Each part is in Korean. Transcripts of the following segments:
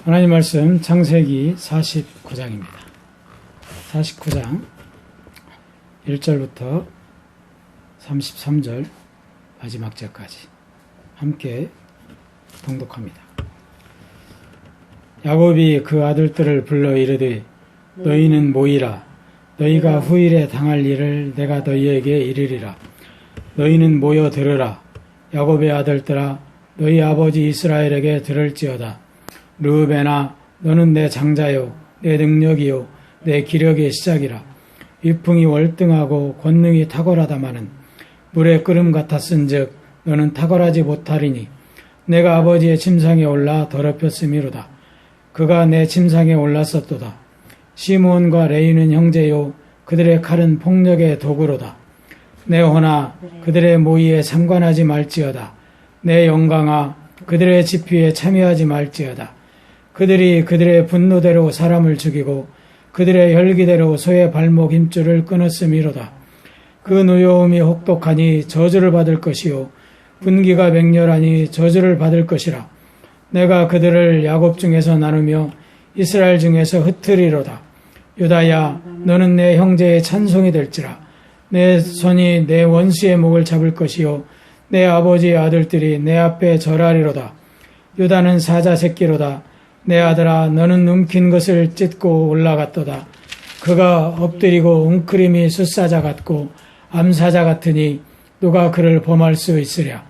하나님 말씀 창세기 49장입니다. 49장 1절부터 33절 마지막 절까지 함께 통독합니다. 야곱이 그 아들들을 불러 이르되 너희는 모이라. 너희가 후일에 당할 일을 내가 너희에게 이르리라. 너희는 모여 들으라. 야곱의 아들들아, 너희 아버지 이스라엘에게 들을지어다. 르우벤아, 너는 내 장자요, 내 능력이요, 내 기력의 시작이라. 위풍이 월등하고 권능이 탁월하다마는 물의 끓음 같았은즉 너는 탁월하지 못하리니 내가 아버지의 침상에 올라 더럽혔음이로다. 그가 내 침상에 올랐었도다. 시므온과 레위는 형제요, 그들의 칼은 폭력의 도구로다. 내 혼아, 그들의 모의에 상관하지 말지어다. 내 영광아, 그들의 집회에 참여하지 말지어다. 그들이 그들의 분노대로 사람을 죽이고 그들의 혈기대로 소의 발목 힘줄을 끊었음이로다. 그 노여움이 혹독하니 저주를 받을 것이요 분기가 맹렬하니 저주를 받을 것이라. 내가 그들을 야곱 중에서 나누며 이스라엘 중에서 흩으리로다. 유다야, 너는 내 형제의 찬송이 될지라. 내 손이 내 원수의 목을 잡을 것이요 내 아버지의 아들들이 내 앞에 절하리로다. 유다는 사자 새끼로다. 내 아들아, 너는 움킨 것을 찢고 올라갔도다. 그가 엎드리고 웅크림이 숫사자 같고 암사자 같으니 누가 그를 범할 수 있으랴.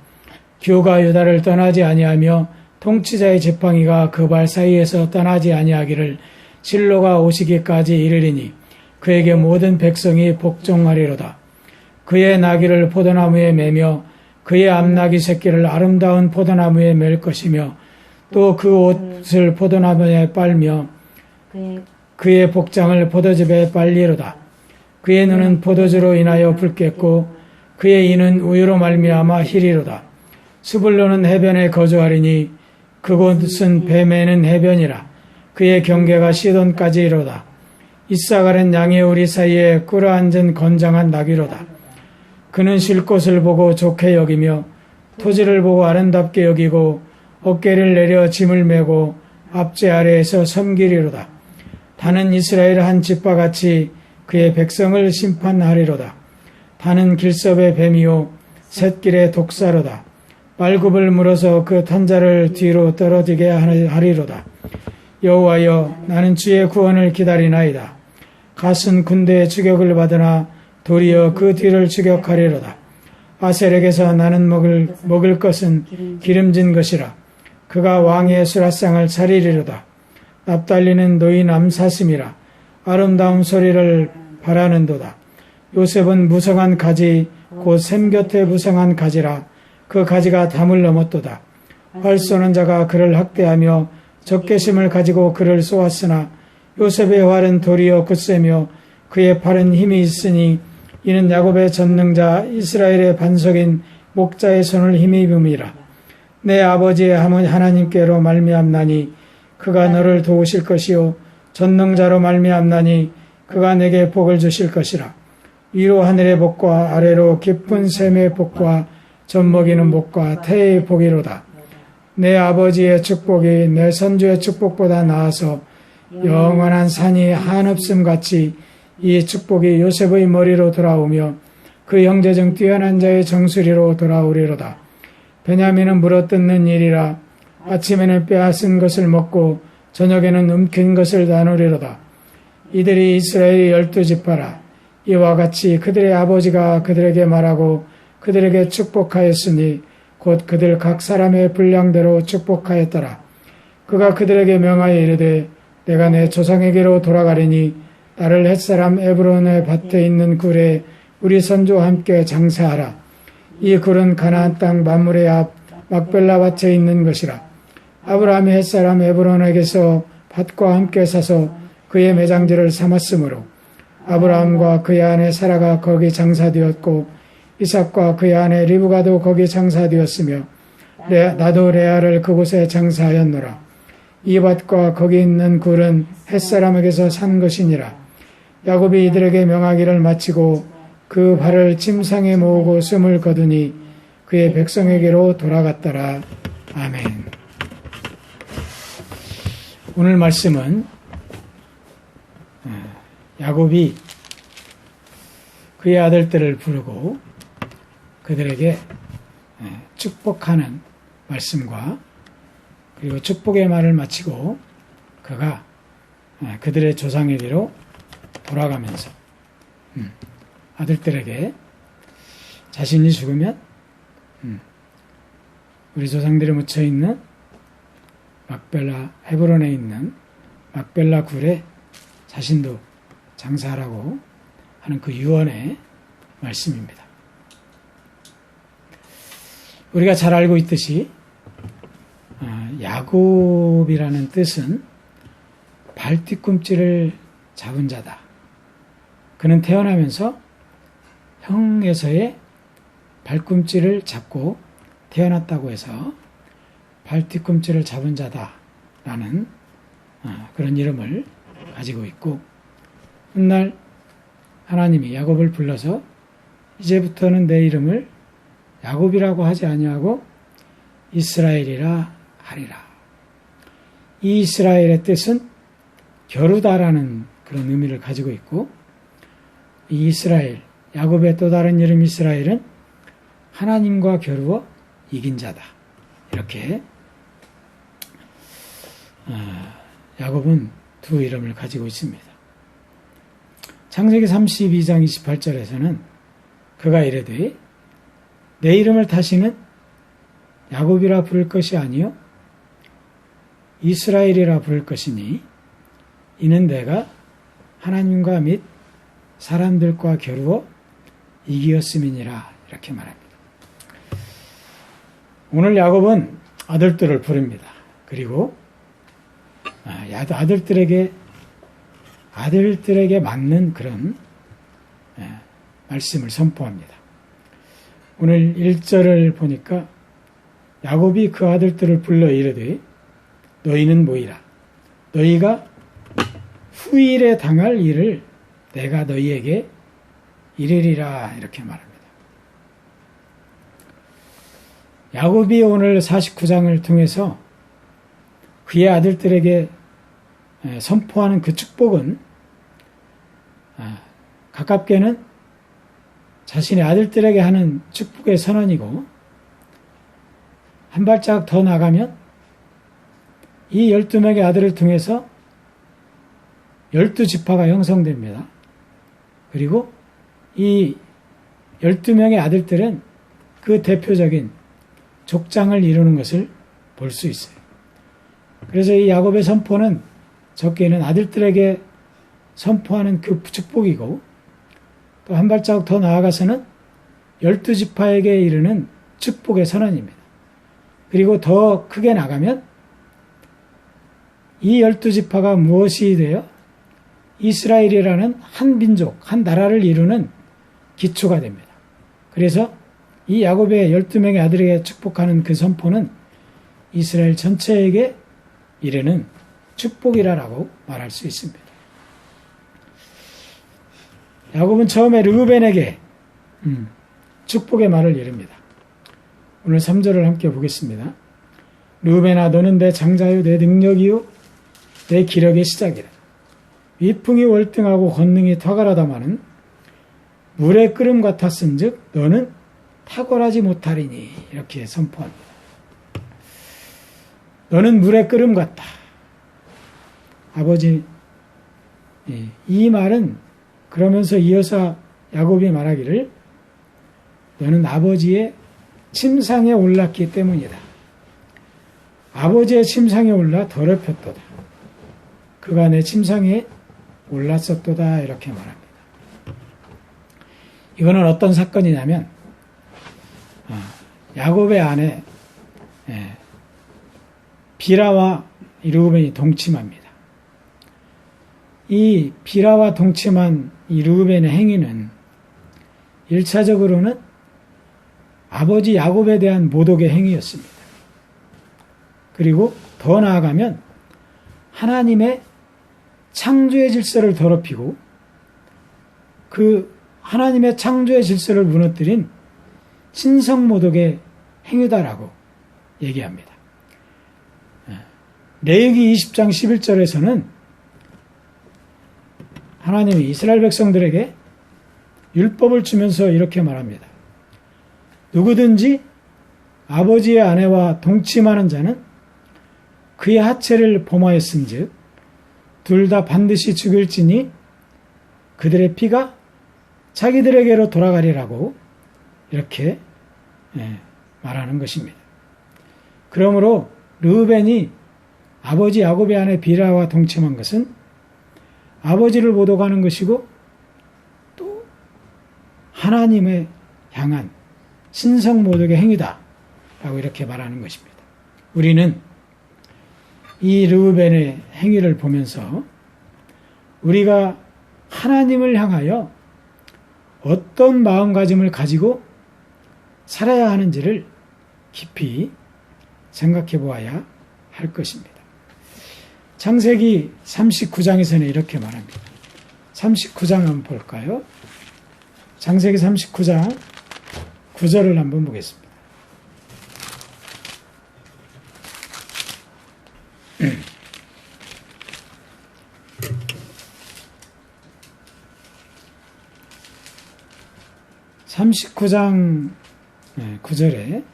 규가 유다를 떠나지 아니하며 통치자의 지팡이가 그 발 사이에서 떠나지 아니하기를 실로가 오시기까지 이르리니 그에게 모든 백성이 복종하리로다. 그의 나귀를 포도나무에 매며 그의 암나귀 새끼를 아름다운 포도나무에 맬 것이며 또 그 옷을 포도나무에 빨며 그의 복장을 포도즙에 빨리로다. 그의 눈은 포도주로 인하여 붉겠고 그의 이는 우유로 말미암아 희리로다. 스불론은 해변에 거주하리니 그곳은 배 매는 해변이라. 그의 경계가 시돈까지이로다. 이사갈은 양의 우리 사이에 꿇어앉은 건장한 나귀로다. 그는 쉴 곳을 보고 좋게 여기며 토지를 보고 아름답게 여기고 어깨를 내려 짐을 메고 앞제 아래에서 섬기리로다. 다는 이스라엘 한 집과 같이 그의 백성을 심판하리로다. 다는 길섭의 뱀이요 샛길의 독사로다. 말굽을 물어서 그 탄자를 뒤로 떨어지게 하리로다. 여호와여, 나는 주의 구원을 기다리나이다. 갓은 군대의 추격을 받으나 도리어 그 뒤를 추격하리로다. 아셀에게서 나는 먹을 것은 기름진 것이라. 그가 왕의 수라상을 차리리로다. 납달리는 노인암 사슴이라. 아름다운 소리를 바라는도다. 요셉은 무성한 가지 곧 샘 곁에 무성한 가지라. 그 가지가 담을 넘었도다. 활 쏘는 자가 그를 학대하며 적개심을 가지고 그를 쏘았으나 요셉의 활은 도리어 굳세며 그의 팔은 힘이 있으니 이는 야곱의 전능자 이스라엘의 반석인 목자의 손을 힘입음이라. 내 아버지의 하나님께로 말미암나니 그가 너를 도우실 것이요 전능자로 말미암나니 그가 내게 복을 주실 것이라. 위로 하늘의 복과 아래로 깊은 샘의 복과 젖먹이는 복과 태의 복이로다. 내 아버지의 축복이 내 선주의 축복보다 나아서 영원한 산이 한없음같이 이 축복이 요셉의 머리로 돌아오며 그 형제 중 뛰어난 자의 정수리로 돌아오리로다. 베냐민은 물어뜯는 일이라. 아침에는 빼앗은 것을 먹고 저녁에는 움킨 것을 나누리로다. 이들이 이스라엘의 12지파라. 이와 같이 그들의 아버지가 그들에게 말하고 그들에게 축복하였으니 곧 그들 각 사람의 분량대로 축복하였더라. 그가 그들에게 명하여 이르되 내가 내 조상에게로 돌아가리니 나를 햇사람 에브론의 밭에 있는 굴에 우리 선조와 함께 장사하라. 이 굴은 가나안 땅 만물의 앞 막벨라 밭에 있는 것이라. 아브라함이 햇사람 에브론에게서 밭과 함께 사서 그의 매장지를 삼았으므로 아브라함과 그의 아내 사라가 거기 장사되었고 이삭과 그의 아내 리브가도 거기 장사되었으며 나도 레아를 그곳에 장사하였노라. 이 밭과 거기 있는 굴은 햇사람에게서 산 것이니라. 야곱이 이들에게 명하기를 마치고 그 발을 침상에 모으고 숨을 거두니 그의 백성에게로 돌아갔더라. 아멘. 오늘 말씀은 야곱이 그의 아들들을 부르고 그들에게 축복하는 말씀과 그리고 축복의 말을 마치고 그가 그들의 조상에게로 돌아가면서 아들들에게 자신이 죽으면 우리 조상들이 묻혀있는 막벨라 헤브론에 있는 막벨라 굴에 자신도 장사하라고 하는 그 유언의 말씀입니다. 우리가 잘 알고 있듯이 야곱이라는 뜻은 발뒤꿈치를 잡은 자다. 그는 태어나면서 형에서의 발꿈치를 잡고 태어났다고 해서 발뒤꿈치를 잡은 자다라는 그런 이름을 가지고 있고, 훗날 하나님이 야곱을 불러서 이제부터는 내 이름을 야곱이라고 하지 아니하고 이스라엘이라 하리라. 이 이스라엘의 뜻은 겨루다라는 그런 의미를 가지고 있고, 이 이스라엘, 야곱의 또 다른 이름 이스라엘은 하나님과 겨루어 이긴 자다. 이렇게 야곱은 두 이름을 가지고 있습니다. 창세기 32장 28절에서는 그가 이르되 내 이름을 다시는 야곱이라 부를 것이 아니요 이스라엘이라 부를 것이니 이는 내가 하나님과 및 사람들과 겨루어 이기었음이니라. 이렇게 말합니다. 오늘 야곱은 아들들을 부릅니다. 그리고 아들들에게 맞는 그런 말씀을 선포합니다. 오늘 1절을 보니까 야곱이 그 아들들을 불러 이르되 너희는 모이라. 너희가 후일에 당할 일을 내가 너희에게 이르리라. 이렇게 말합니다. 야곱이 오늘 49장을 통해서 그의 아들들에게 선포하는 그 축복은 가깝게는 자신의 아들들에게 하는 축복의 선언이고, 한 발짝 더 나가면 이 12명의 아들을 통해서 12지파가 형성됩니다. 그리고 이 12명의 아들들은 그 대표적인 족장을 이루는 것을 볼 수 있어요. 그래서 이 야곱의 선포는 적게는 아들들에게 선포하는 그 축복이고, 또 한 발자국 더 나아가서는 12지파에게 이르는 축복의 선언입니다. 그리고 더 크게 나가면 이 12지파가 무엇이 되어 이스라엘이라는 한 민족, 한 나라를 이루는 기초가 됩니다. 그래서 이 야곱의 12명의 아들에게 축복하는 그 선포는 이스라엘 전체에게 이르는 축복이라고 말할 수 있습니다. 야곱은 처음에 르우벤에게 축복의 말을 이릅니다. 오늘 3절을 함께 보겠습니다. 르우벤아 너는 내 장자요 내 능력이요 내 기력의 시작이라. 위풍이 월등하고 권능이 탁월하다마는 물의 끓음 같았은즉 너는 탁월하지 못하리니. 이렇게 선포합니다. 너는 물의 끓음 같다. 아버지, 이 말은 그러면서 이어서 야곱이 말하기를 너는 아버지의 침상에 올랐기 때문이다. 아버지의 침상에 올라 더럽혔도다. 그가 내 침상에 올랐었도다. 이렇게 말합니다. 이거는 어떤 사건이냐면 야곱의 아내 비라와 르우벤이 동침합니다. 이 비라와 동침한 이 르우벤의 행위는 1차적으로는 아버지 야곱에 대한 모독의 행위였습니다. 그리고 더 나아가면 하나님의 창조의 질서를 더럽히고 그 하나님의 창조의 질서를 무너뜨린 신성모독의 행위다라고 얘기합니다. 레위기 20장 11절에서는 하나님이 이스라엘 백성들에게 율법을 주면서 이렇게 말합니다. 누구든지 아버지의 아내와 동침하는 자는 그의 하체를 범하였은즉 둘 다 반드시 죽일지니 그들의 피가 자기들에게로 돌아가리라고 이렇게 말하는 것입니다. 그러므로 르우벤이 아버지 야곱의 아내 비라와 동침한 것은 아버지를 모독하는 것이고 또 하나님의 향한 신성모독의 행위다 라고 이렇게 말하는 것입니다. 우리는 이 르우벤의 행위를 보면서 우리가 하나님을 향하여 어떤 마음가짐을 가지고 살아야 하는지를 깊이 생각해 보아야 할 것입니다. 창세기 39장에서는 이렇게 말합니다. 39장 한번 볼까요? 창세기 39장 9절을 한번 보겠습니다. (39장 9절에)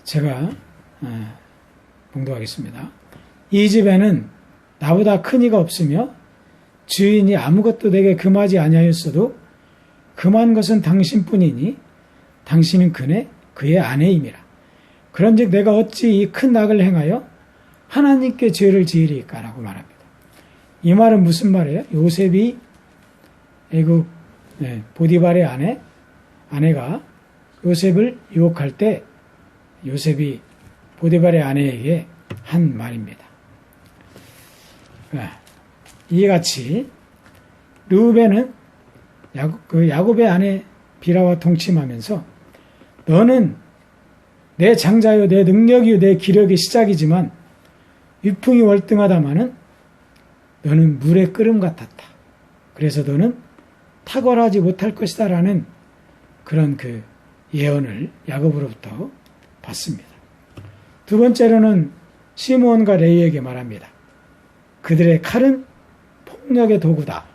제가 봉독하겠습니다. 이 집에는 나보다 큰 이가 없으며 주인이 아무것도 내게 금하지 아니하였어도 금한 것은 당신뿐이니 당신은 그의 아내임이라. 그런즉 내가 어찌 이 큰 악을 행하여 하나님께 죄를 지으리까 라고 말합니다. 이 말은 무슨 말이에요? 요셉이 애국 보디발의 아내가 요셉을 유혹할 때 요셉이 보디발의 아내에게 한 말입니다. 이에 같이 르우벤은 야곱의 아내 비라와 동침하면서 너는 내 장자요 내 능력이요 내 기력의 시작이지만 위풍이 월등하다마는 너는 물의 끓음 같았다. 그래서 너는 탁월하지 못할 것이다 라는 그런 그 예언을 야곱으로부터 받습니다. 두 번째로는 시므온과 레위에게 말합니다. 그들의 칼은 폭력의 도구다.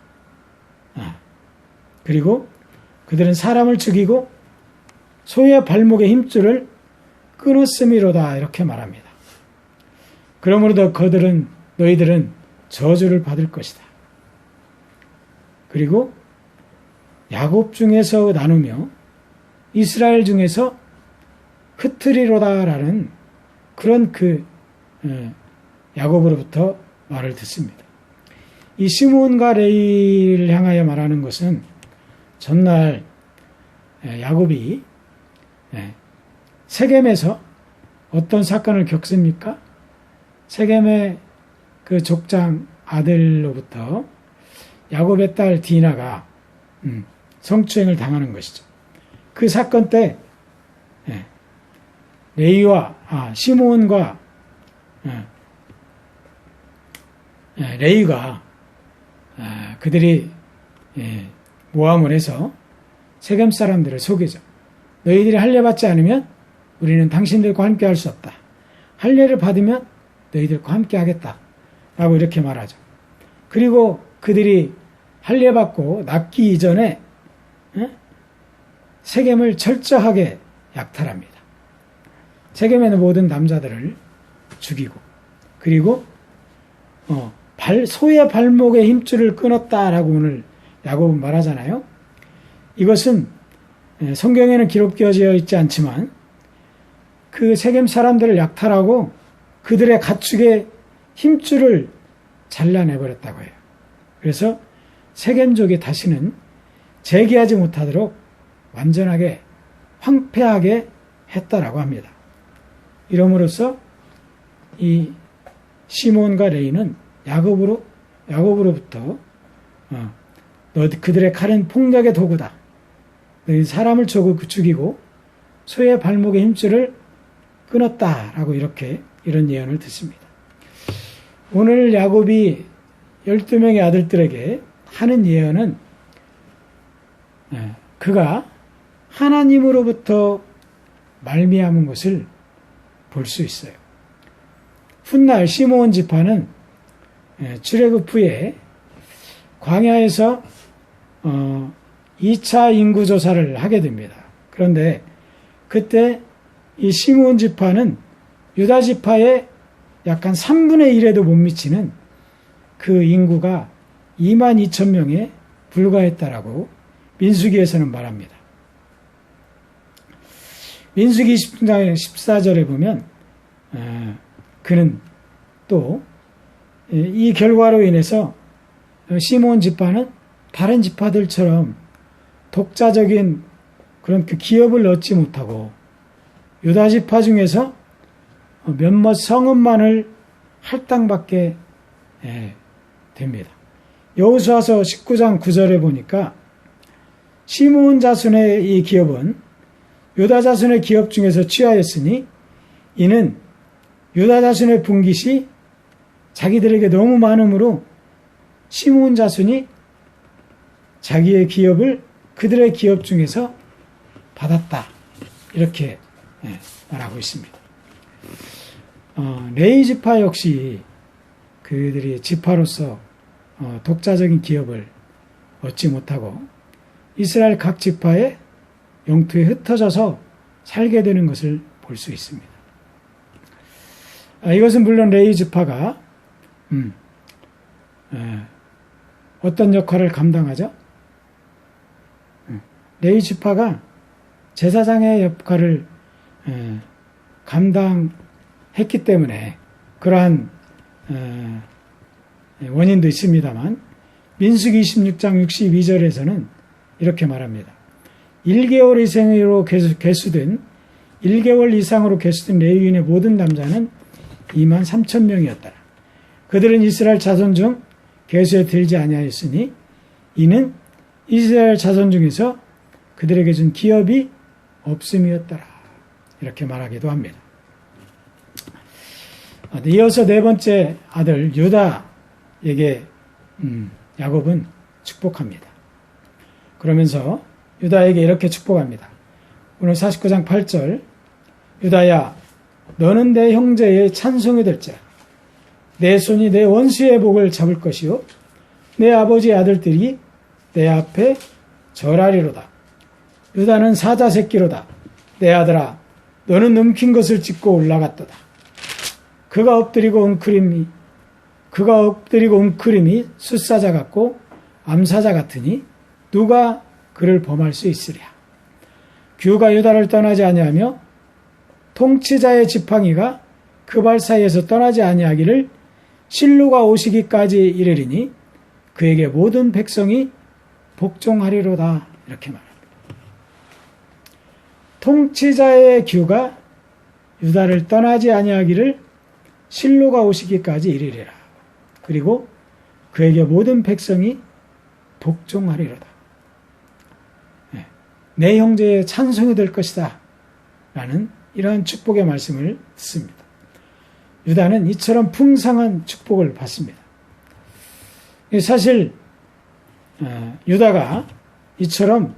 그리고 그들은 사람을 죽이고 소의 발목의 힘줄을 끊었음이로다 이렇게 말합니다. 그러므로 너희들은 저주를 받을 것이다. 그리고 야곱 중에서 나누며 이스라엘 중에서 흩으리로다라는 그런 야곱으로부터 말을 듣습니다. 이 시므온과 레위를 향하여 말하는 것은 전날 야곱이 세겜에서 어떤 사건을 겪습니까? 세겜의 그 족장 아들로부터 야곱의 딸 디나가 성추행을 당하는 것이죠. 그 사건 때 시므온과 레위가 그들이 모함을 해서 세겜 사람들을 속이죠. 너희들이 할례받지 않으면 우리는 당신들과 함께 할 수 없다. 할례를 받으면 너희들과 함께 하겠다. 라고 이렇게 말하죠. 그리고 그들이 할례받고 낫기 이전에 세겜을 철저하게 약탈합니다. 세겜에 있는 모든 남자들을 죽이고 그리고 소의 발목의 힘줄을 끊었다라고 오늘 야곱은 말하잖아요. 이것은 성경에는 기록되어 있지 않지만 그 세겜 사람들을 약탈하고 그들의 가축의 힘줄을 잘라내버렸다고 해요. 그래서 세겜족이 다시는 재기하지 못하도록 완전하게 황폐하게 했다라고 합니다. 이러므로써 이 시몬과 레위는 야곱으로부터 그들의 칼은 폭력의 도구다. 너희 사람을 죽이고 소의 발목의 힘줄을 끊었다라고 이런 예언을 듣습니다. 오늘 야곱이 12명의 아들들에게 하는 예언은 그가 하나님으로부터 말미암은 것을 볼 수 있어요. 훗날 시므온 지파는 출애굽 후에 광야에서 2차 인구조사를 하게 됩니다. 그런데 그때 이 시므온 지파는 유다 지파의 약간 3분의 1에도 못 미치는 그 인구가 2만 2천 명에 불과했다라고 민수기에서는 말합니다. 민수기 14절에 보면 그는 또 이 결과로 인해서 시므온 지파는 다른 지파들처럼 독자적인 그런 그 기업을 얻지 못하고 유다 지파 중에서 몇몇 성읍만을 할당받게 됩니다. 여호수아서 19장 9절에 보니까 시므온 자손의 이 기업은 유다 자손의 기업 중에서 취하였으니 이는 유다 자손의 분깃이 자기들에게 너무 많으므로 시므온 자손이 자기의 기업을 그들의 기업 중에서 받았다. 이렇게 말하고 있습니다. 레위 지파 역시 그들이 지파로서 독자적인 기업을 얻지 못하고 이스라엘 각 지파의 영토에 흩어져서 살게 되는 것을 볼 수 있습니다. 이것은 물론 레위 지파가 어떤 역할을 감당하죠? 레위 지파가 제사장의 역할을 감당했기 때문에 그러한 원인도 있습니다만 민수기 26장 62절에서는 이렇게 말합니다. 1개월 이상으로 개수된 1개월 이상으로 개수된 레위인의 모든 남자는 2만 3천 명이었더라. 그들은 이스라엘 자손 중 개수에 들지 아니하였으니 이는 이스라엘 자손 중에서 그들에게 준 기업이 없음이었더라. 이렇게 말하기도 합니다. 이어서 네 번째 아들 유다에게 야곱은 축복합니다. 그러면서 유다에게 이렇게 축복합니다. 오늘 49장 8절 유다야 너는 내 형제의 찬송이 될지라 내 손이 내 원수의 목을 잡을 것이요 내 아버지의 아들들이 내 앞에 절하리로다. 유다는 사자 새끼로다. 내 아들아 너는 넘킨 것을 찢고 올라갔도다. 그가 엎드리고 웅크림이 숫사자 같고 암사자 같으니 누가 그를 범할 수 있으랴. 규가 유다를 떠나지 아니하며 통치자의 지팡이가 그 발 사이에서 떠나지 아니하기를 실로가 오시기까지 이르리니 그에게 모든 백성이 복종하리로다. 이렇게 말합니다. 통치자의 규가 유다를 떠나지 아니하기를 실로가 오시기까지 이르리라. 그리고 그에게 모든 백성이 복종하리로다. 내 형제의 찬송이 될 것이다. 라는 이러한 축복의 말씀을 듣습니다. 유다는 이처럼 풍성한 축복을 받습니다. 사실 유다가 이처럼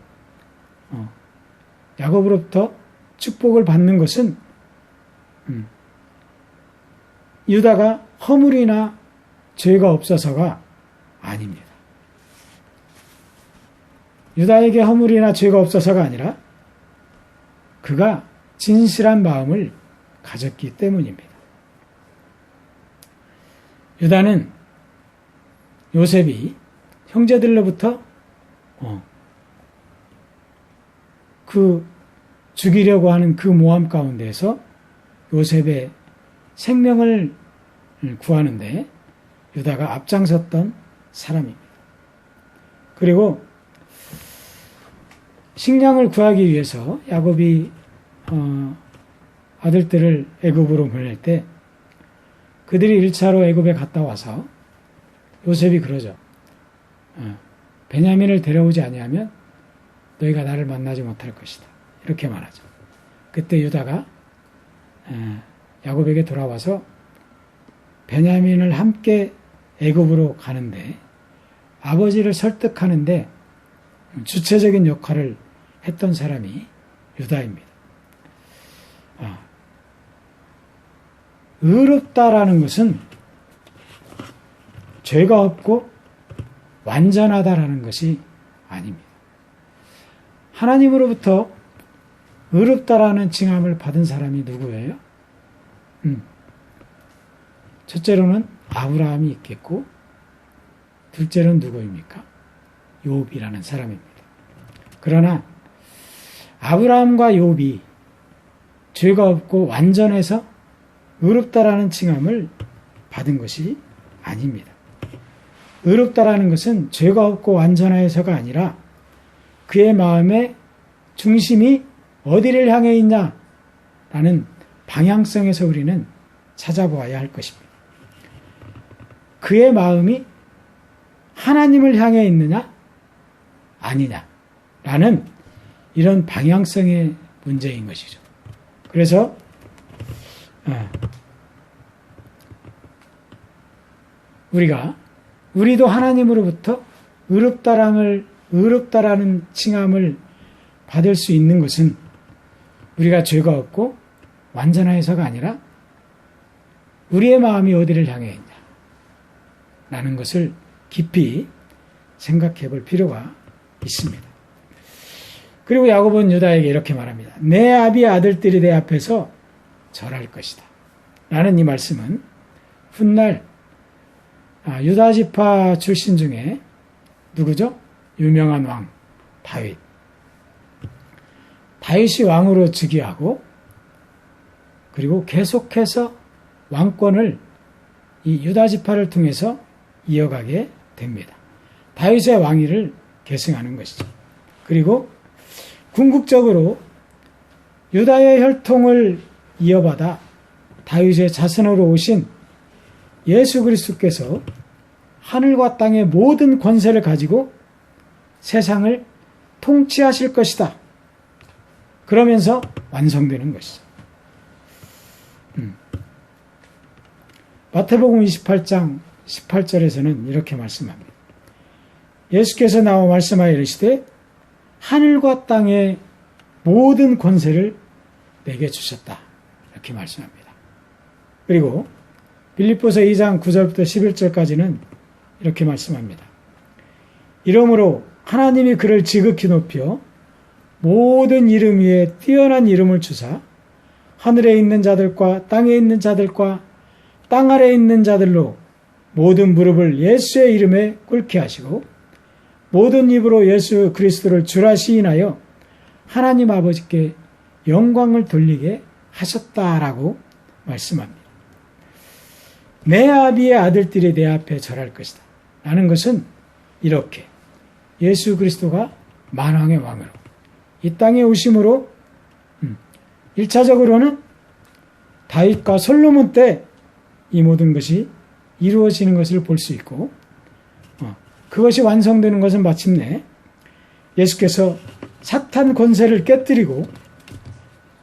야곱으로부터 축복을 받는 것은 유다가 허물이나 죄가 없어서가 아닙니다. 유다에게 허물이나 죄가 없어서가 아니라 그가 진실한 마음을 가졌기 때문입니다. 유다는 요셉이 형제들로부터 그 죽이려고 하는 그 모함 가운데에서 요셉의 생명을 구하는데 유다가 앞장섰던 사람입니다. 그리고 식량을 구하기 위해서 야곱이 아들들을 애굽으로 보낼 때 그들이 1차로 애굽에 갔다 와서 요셉이 그러죠. 베냐민을 데려오지 아니하면 너희가 나를 만나지 못할 것이다. 이렇게 말하죠. 그때 유다가 야곱에게 돌아와서 베냐민을 함께 애굽으로 가는데 아버지를 설득하는데 주체적인 역할을 했던 사람이 유다입니다. 의롭다라는 것은 죄가 없고 완전하다라는 것이 아닙니다. 하나님으로부터 의롭다라는 칭함을 받은 사람이 누구예요? 첫째로는 아브라함이 있겠고, 둘째로는 누구입니까? 욥이라는 사람입니다. 그러나 아브라함과 욥이 죄가 없고 완전해서 의롭다라는 칭함을 받은 것이 아닙니다. 의롭다라는 것은 죄가 없고 완전해서가 아니라 그의 마음의 중심이 어디를 향해 있냐라는 방향성에서 우리는 찾아보아야 할 것입니다. 그의 마음이 하나님을 향해 있느냐 아니냐라는 이런 방향성의 문제인 것이죠. 그래서 우리도 하나님으로부터 의롭다라는 칭함을 받을 수 있는 것은 우리가 죄가 없고 완전해서가 아니라 우리의 마음이 어디를 향해 있냐라는 것을 깊이 생각해 볼 필요가 있습니다. 그리고 야곱은 유다에게 이렇게 말합니다. 내 아비의 아들들이 내 앞에서 절할 것이다. 라는 이 말씀은 훗날 유다 지파 출신 중에 누구죠? 유명한 왕 다윗. 다윗이 왕으로 즉위하고 그리고 계속해서 왕권을 이 유다 지파를 통해서 이어가게 됩니다. 다윗의 왕위를 계승하는 것이죠. 그리고 궁극적으로 유다의 혈통을 이어받아 다윗의 자손으로 오신 예수 그리스도께서 하늘과 땅의 모든 권세를 가지고 세상을 통치하실 것이다. 그러면서 완성되는 것이죠. 마태복음 28장 18절에서는 이렇게 말씀합니다. 예수께서 나와 말씀하여 이르시되 하늘과 땅의 모든 권세를 내게 주셨다. 이렇게 말씀합니다. 그리고 빌립보서 2장 9절부터 11절까지는 이렇게 말씀합니다. 이러므로 하나님이 그를 지극히 높여 모든 이름 위에 뛰어난 이름을 주사 하늘에 있는 자들과 땅에 있는 자들과 땅 아래에 있는 자들로 모든 무릎을 예수의 이름에 꿇게 하시고 모든 입으로 예수 그리스도를 주라 시인하여 하나님 아버지께 영광을 돌리게 하셨다라고 말씀합니다. 내 아비의 아들들이 내 앞에 절할 것이다. 라는 것은 이렇게 예수 그리스도가 만왕의 왕으로 이 땅에 오심으로 1차적으로는 다윗과 솔로몬 때 이 모든 것이 이루어지는 것을 볼 수 있고 그것이 완성되는 것은 마침내 예수께서 사탄 권세를 깨뜨리고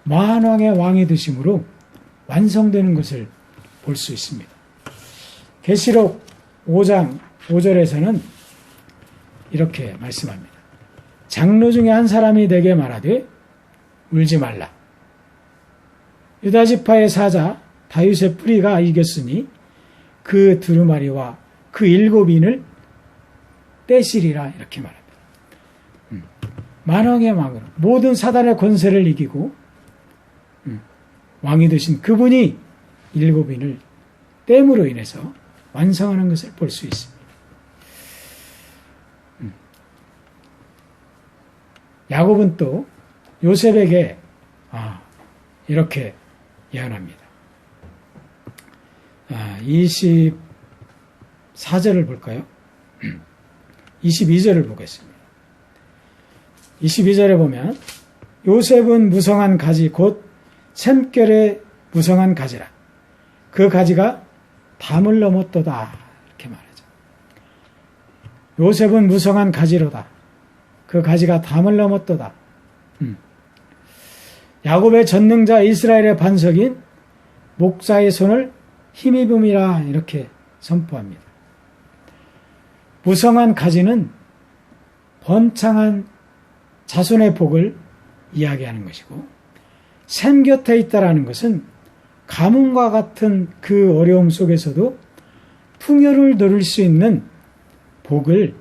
만왕의 왕이 되심으로 완성되는 것을 볼 수 있습니다. 계시록 5장 5절에서는 이렇게 말씀합니다. 장로 중에 한 사람이 내게 말하되 울지 말라. 유다 지파의 사자 다윗의 뿌리가 이겼으니 그 두루마리와 그 7인을 떼시리라 이렇게 말합니다. 만왕의 왕으로 모든 사단의 권세를 이기고 왕이 되신 그분이 7인을 땜으로 인해서 완성하는 것을 볼 수 있습니다. 야곱은 또 요셉에게 이렇게 예언합니다. 24절을 볼까요? 22절을 보겠습니다. 22절에 보면 요셉은 무성한 가지 곧 샘결의 무성한 가지라. 그 가지가 담을 넘었도다. 이렇게 말하죠. 요셉은 무성한 가지로다. 그 가지가 담을 넘었도다. 야곱의 전능자 이스라엘의 반석인 목자의 손을 힘입음이라 이렇게 선포합니다. 무성한 가지는 번창한 자손의 복을 이야기하는 것이고 샘 곁에 있다라는 것은 가뭄과 같은 그 어려움 속에서도 풍요를 누릴 수 있는 복을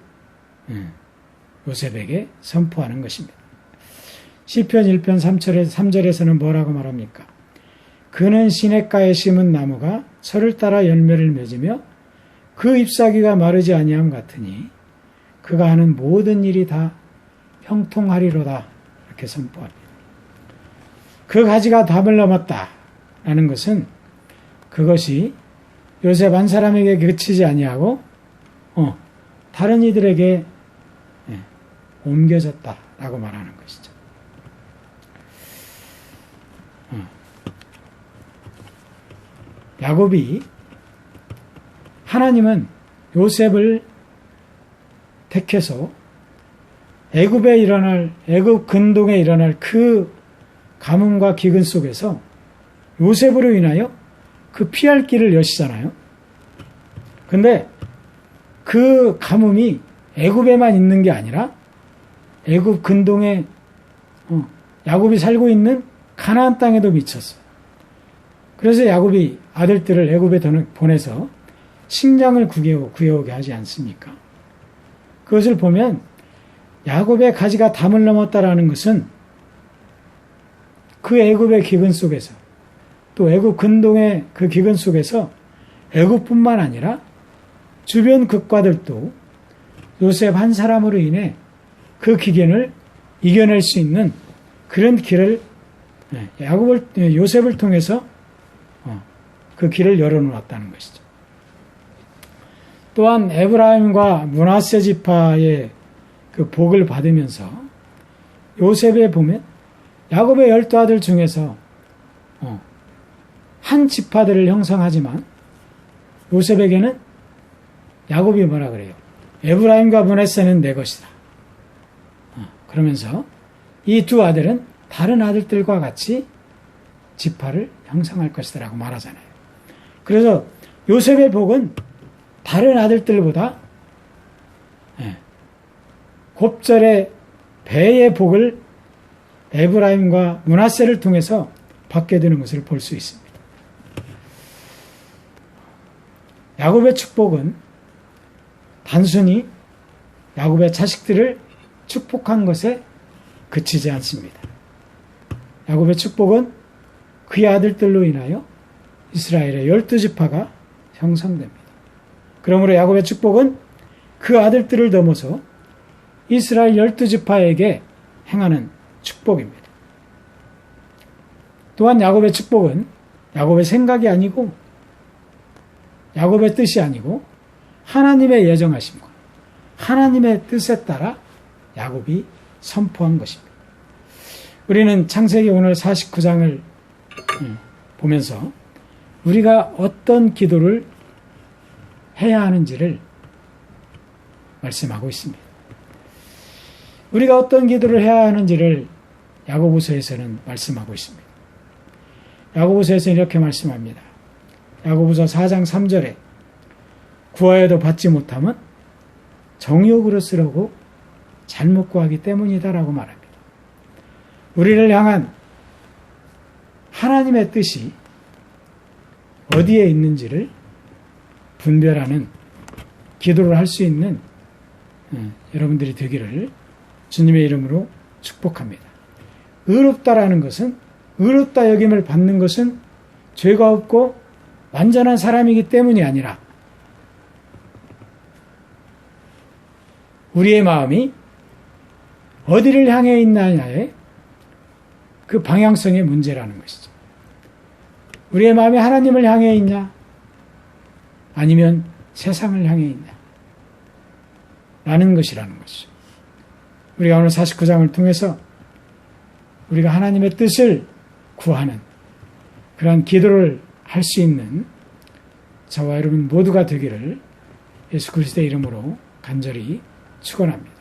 요셉에게 선포하는 것입니다. 시편 1편 3절에서는 뭐라고 말합니까? 그는 시냇가에 심은 나무가 철을 따라 열매를 맺으며 그 잎사귀가 마르지 아니함 같으니 그가 하는 모든 일이 다 형통하리로다. 이렇게 선포합니다. 그 가지가 담을 넘었다라는 것은 그것이 요셉 한 사람에게 그치지 아니하고 다른 이들에게 옮겨졌다라고 말하는 것이죠. 야곱이 하나님은 요셉을 택해서 애굽 근동에 일어날 그 가뭄과 기근 속에서 요셉으로 인하여 그 피할 길을 여시잖아요. 근데 그 가뭄이 애굽에만 있는 게 아니라 애굽 근동에 야곱이 살고 있는 가나안 땅에도 미쳤어요. 그래서 야곱이 아들들을 애굽에 보내서 식량을 구해오게 하지 않습니까? 그것을 보면 야곱의 가지가 담을 넘었다라는 것은 그 애굽의 기근 속에서 또 애굽 근동의 그 기근 속에서 애굽뿐만 아니라 주변 국가들도 요셉 한 사람으로 인해 그 기근을 이겨낼 수 있는 그런 길을 요셉을 통해서 그 길을 열어놓았다는 것이죠. 또한 에브라임과 므낫세 지파의 그 복을 받으면서 요셉에 보면 야곱의 12아들 중에서 한 지파들을 형성하지만 요셉에게는 야곱이 뭐라 그래요? 에브라임과 므낫세는 내 것이다. 그러면서 이 두 아들은 다른 아들들과 같이 지파를 형성할 것이다 라고 말하잖아요. 그래서 요셉의 복은 다른 아들들보다 곱절의 배의 복을 에브라임과 므낫세를 통해서 받게 되는 것을 볼 수 있습니다. 야곱의 축복은 단순히 야곱의 자식들을 축복한 것에 그치지 않습니다. 야곱의 축복은 그의 아들들로 인하여 이스라엘의 12지파가 형성됩니다. 그러므로 야곱의 축복은 그 아들들을 넘어서 이스라엘 12지파에게 행하는 축복입니다. 또한 야곱의 축복은 야곱의 생각이 아니고 야곱의 뜻이 아니고 하나님의 예정하심과 하나님의 뜻에 따라 야곱이 선포한 것입니다. 우리는 창세기 오늘 49장을 보면서 우리가 어떤 기도를 해야 하는지를 말씀하고 있습니다. 우리가 어떤 기도를 해야 하는지를 야고보서에서는 말씀하고 있습니다. 야고보서에서는 이렇게 말씀합니다. 야고보서 4장 3절에 구하여도 받지 못함은 정욕으로 쓰려고 잘못 구하기 때문이다라고 말합니다. 우리를 향한 하나님의 뜻이 어디에 있는지를 분별하는 기도를 할 수 있는 여러분들이 되기를 주님의 이름으로 축복합니다. 의롭다라는 것은 의롭다 여김을 받는 것은 죄가 없고 완전한 사람이기 때문이 아니라 우리의 마음이 어디를 향해 있느냐의 그 방향성의 문제라는 것이죠. 우리의 마음이 하나님을 향해 있냐? 아니면 세상을 향해 있냐? 라는 것이라는 것이죠. 우리가 오늘 49장을 통해서 우리가 하나님의 뜻을 구하는 그러한 기도를 할 수 있는 저와 여러분 모두가 되기를 예수 그리스도의 이름으로 간절히 축원합니다.